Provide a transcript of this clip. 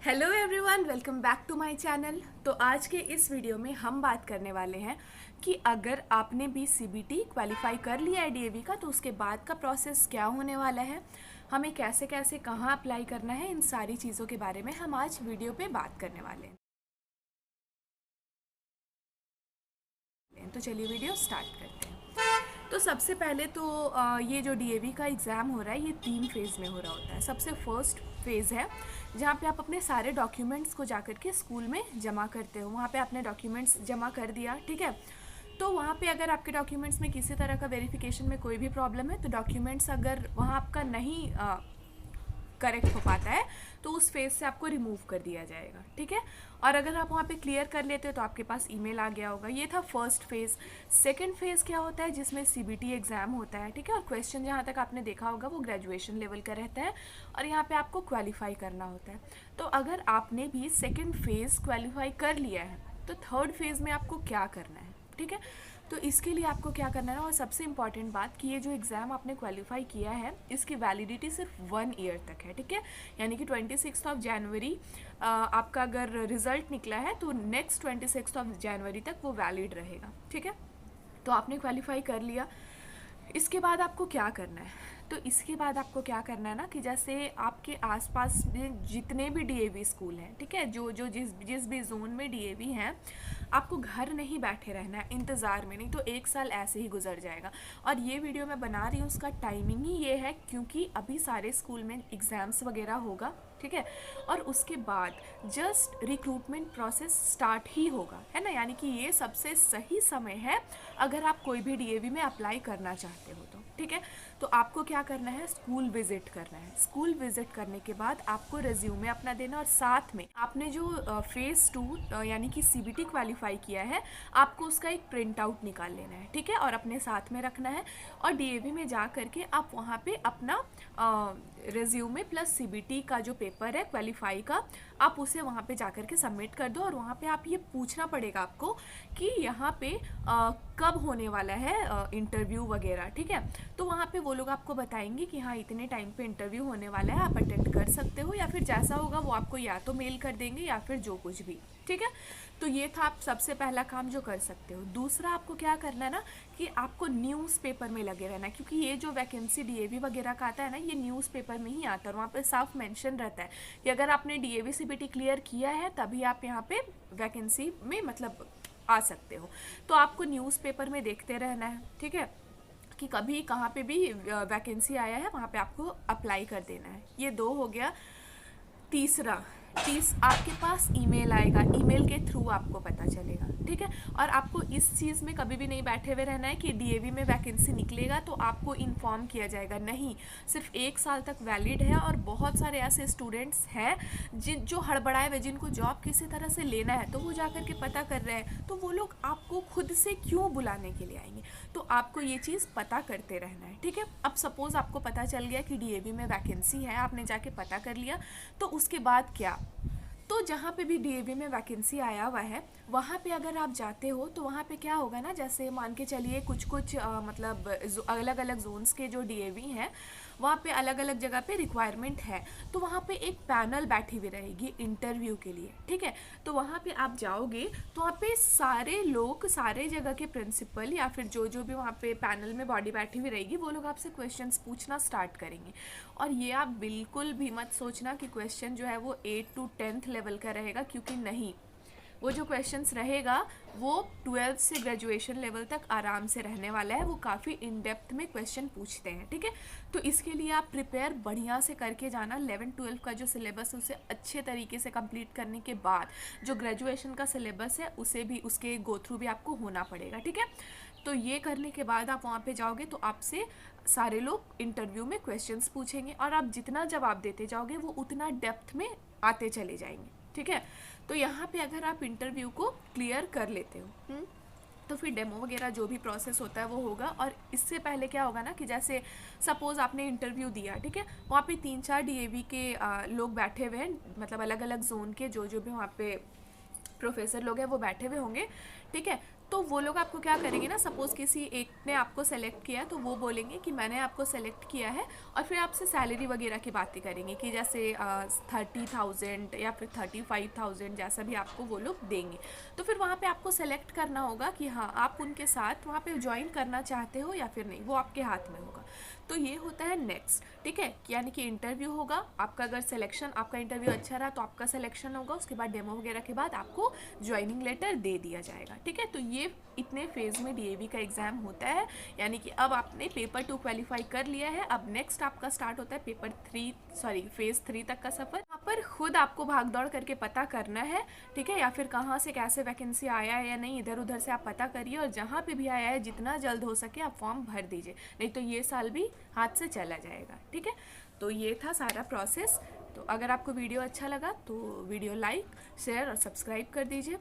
Hello everyone, welcome back to my channel. तो आज के इस वीडियो में हम बात करने वाले हैं कि अगर आपने भी सीबीटी क्वालिफाई कर लिया है डीएवी का, तो उसके बाद का प्रोसेस क्या होने वाला है, हमें कैसे कैसे कहाँ अप्लाई करना है, इन सारी चीज़ों के बारे में हम आज वीडियो पे बात करने वाले हैं। तो चलिए वीडियो स्टार्ट करते हैं। तो सबसे पहले तो ये जो डीएवी का एग्ज़ाम हो रहा है, ये 3 फेज़ में हो रहा होता है। सबसे फर्स्ट फेज़ है जहाँ पे आप अपने सारे डॉक्यूमेंट्स को जाकर के स्कूल में जमा करते हो। वहाँ पे आपने डॉक्यूमेंट्स जमा कर दिया, ठीक है। तो वहाँ पे अगर आपके डॉक्यूमेंट्स में किसी तरह का वेरिफिकेशन में कोई भी प्रॉब्लम है, तो डॉक्यूमेंट्स अगर वहाँ आपका नहीं करेक्ट हो पाता है, तो उस फेज से आपको रिमूव कर दिया जाएगा, ठीक है। और अगर आप वहाँ पे क्लियर कर लेते हो तो आपके पास ईमेल आ गया होगा। ये था फर्स्ट फेज़। सेकंड फेज़ क्या होता है, जिसमें सीबीटी एग्ज़ाम होता है, ठीक है। और क्वेश्चन जहाँ तक आपने देखा होगा वो ग्रेजुएशन लेवल का रहता है और यहाँ पे आपको क्वालिफाई करना होता है। तो अगर आपने भी सेकेंड फेज़ क्वालिफाई कर लिया है, तो थर्ड फेज़ में आपको क्या करना है, ठीक है। तो इसके लिए आपको क्या करना है, और सबसे इम्पॉर्टेंट बात कि ये जो एग्ज़ाम आपने क्वालिफाई किया है, इसकी वैलिडिटी सिर्फ 1 ईयर तक है, ठीक है। यानी कि 26 जनवरी आपका अगर रिजल्ट निकला है तो नेक्स्ट 26 जनवरी तक वो वैलिड रहेगा, ठीक है। तो आपने क्वालिफाई कर लिया। इसके बाद आपको क्या करना है, तो इसके बाद आपको क्या करना है ना, कि जैसे आपके आसपास में जितने भी डीएवी स्कूल हैं, ठीक है, जो जो जिस जिस भी जोन में डीएवी हैं, आपको घर नहीं बैठे रहना है इंतज़ार में, नहीं तो 1 साल ऐसे ही गुजर जाएगा। और ये वीडियो मैं बना रही हूँ, उसका टाइमिंग ही ये है क्योंकि अभी सारे स्कूल में एग्ज़ाम्स वगैरह होगा, ठीक है। और उसके बाद जस्ट रिक्रूटमेंट प्रोसेस स्टार्ट ही होगा, है ना। यानी कि ये सबसे सही समय है अगर आप कोई भी डीएवी में अप्लाई करना चाहते हो तो, ठीक है। तो आपको क्या करना है, स्कूल विजिट करना है। स्कूल विजिट करने के बाद आपको रिज्यूमे अपना देना, और साथ में आपने जो फेज़ 2 यानी कि सीबीटी क्वालिफाई किया है, आपको उसका एक प्रिंट आउट निकाल लेना है, ठीक है, और अपने साथ में रखना है। और डीएवी में जा करके आप वहाँ पे अपना रिज्यूमे प्लस सीबीटी का जो पेपर है क्वालिफाई का, आप उसे वहाँ पे जा करके सबमिट कर दो। और वहाँ पे आप ये पूछना पड़ेगा आपको कि यहाँ पे कब होने वाला है इंटरव्यू वगैरह, ठीक है। तो वहाँ पे वो लोग आपको बताएंगे कि हाँ इतने टाइम पे इंटरव्यू होने वाला है, आप अटेंड कर सकते हो, या फिर जैसा होगा वो आपको या तो मेल कर देंगे या फिर जो कुछ भी, ठीक है। तो ये था आप सबसे पहला काम जो कर सकते हो। दूसरा आपको क्या करना है ना, कि आपको न्यूज़पेपर में लगे रहना है, क्योंकि ये जो वैकेंसी डीएवी वगैरह का आता है ना, ये न्यूज़पेपर में ही आता है। वहाँ पे साफ मेंशन रहता है कि अगर आपने डीएवी सीबीटी क्लियर किया है तभी आप यहाँ पे वैकेंसी में मतलब आ सकते हो। तो आपको न्यूज़पेपर में देखते रहना है, ठीक है, कि कभी कहाँ पे भी वैकेंसी आया है वहाँ पे आपको अप्लाई कर देना है। ये 2 हो गया। तीसरा आपके पास ईमेल आएगा, ईमेल के थ्रू आपको पता चलेगा, ठीक है। और आपको इस चीज़ में कभी भी नहीं बैठे हुए रहना है कि डीएवी में वैकेंसी निकलेगा तो आपको इन्फॉर्म किया जाएगा, नहीं। सिर्फ 1 साल तक वैलिड है, और बहुत सारे ऐसे स्टूडेंट्स हैं जो हड़बड़ाए हुए, जिनको जॉब किसी तरह से लेना है तो वो जा कर के पता कर रहे हैं, तो वो लोग आपको खुद से क्यों बुलाने के लिए आएंगे। तो आपको ये चीज़ पता करते रहना है, ठीक है। अब सपोज़ आपको पता चल गया कि डीएवी में वैकेंसी है, आपने जाके पता कर लिया, तो उसके बाद क्या, तो जहाँ पे भी डीएवी में वैकेंसी आया हुआ है वहाँ पे अगर आप जाते हो तो वहाँ पे क्या होगा ना, जैसे मान के चलिए कुछ कुछ मतलब अलग अलग जोन्स के जो डीएवी हैं वहाँ पे अलग अलग जगह पे रिक्वायरमेंट है, तो वहाँ पे एक पैनल बैठी हुई रहेगी इंटरव्यू के लिए, ठीक है। तो वहाँ पे आप जाओगे तो वहाँ पे सारे लोग, सारे जगह के प्रिंसिपल या फिर जो जो भी वहाँ पे पैनल में बॉडी बैठी हुई रहेगी, वो लोग आपसे क्वेश्चंस पूछना स्टार्ट करेंगे। और ये आप बिल्कुल भी मत सोचना कि क्वेश्चन जो है वो 8 to 10th लेवल का रहेगा, क्योंकि नहीं, वो जो क्वेश्चंस रहेगा वो 12th से ग्रेजुएशन लेवल तक आराम से रहने वाला है। वो काफ़ी इन डेप्थ में क्वेश्चन पूछते हैं, ठीक है। तो इसके लिए आप प्रिपेयर बढ़िया से करके जाना। 11-12 का जो सिलेबस है उसे अच्छे तरीके से कंप्लीट करने के बाद जो ग्रेजुएशन का सिलेबस है उसे भी, उसके गो थ्रू भी आपको होना पड़ेगा, ठीक है। तो ये करने के बाद आप वहाँ पे जाओगे तो आपसे सारे लोग इंटरव्यू में क्वेश्चंस पूछेंगे, और आप जितना जवाब देते जाओगे वो उतना डेप्थ में आते चले जाएंगे, ठीक है। तो यहाँ पे अगर आप इंटरव्यू को क्लियर कर लेते हो, तो फिर डेमो वगैरह जो भी प्रोसेस होता है वो होगा। और इससे पहले क्या होगा ना, कि जैसे सपोज़ आपने इंटरव्यू दिया, ठीक है, वहाँ पे 3-4 डीएवी के लोग बैठे हुए हैं, मतलब अलग अलग जोन के जो जो भी वहाँ पे प्रोफेसर लोग हैं वो बैठे हुए होंगे, ठीक है। तो वो लोग आपको क्या करेंगे ना, सपोज़ किसी एक ने आपको सेलेक्ट किया तो वो बोलेंगे कि मैंने आपको सेलेक्ट किया है, और फिर आपसे सैलरी वगैरह की बातें करेंगे कि जैसे 30,000 या फिर 35,000 जैसा भी आपको वो लोग देंगे। तो फिर वहाँ पे आपको सेलेक्ट करना होगा कि हाँ आप उनके साथ वहाँ पे ज्वाइन करना चाहते हो या फिर नहीं, वो आपके हाथ में होगा। तो ये होता है नेक्स्ट, ठीक है, यानी कि इंटरव्यू होगा आपका, अगर सिलेक्शन, आपका इंटरव्यू अच्छा रहा तो आपका सिलेक्शन होगा, उसके बाद डेमो वगैरह के बाद आपको ज्वाइनिंग लेटर दे दिया जाएगा, ठीक है। तो ये इतने फेज़ में डीएवी का एग्ज़ाम होता है, यानी कि अब आपने पेपर 2 क्वालिफाई कर लिया है, अब नेक्स्ट आपका स्टार्ट होता है फेज़ 3 तक का सफ़र। यहाँ पर खुद आपको भाग दौड़ करके पता करना है, ठीक है, या फिर कहाँ से कैसे वैकेंसी आया है या नहीं, इधर उधर से आप पता करिए, और जहाँ पे भी आया है जितना जल्द हो सके आप फॉर्म भर दीजिए, नहीं तो ये साल भी हाथ से चला जाएगा, ठीक है। तो ये था सारा प्रोसेस। तो अगर आपको वीडियो अच्छा लगा तो वीडियो लाइक, शेयर और सब्सक्राइब कर दीजिए।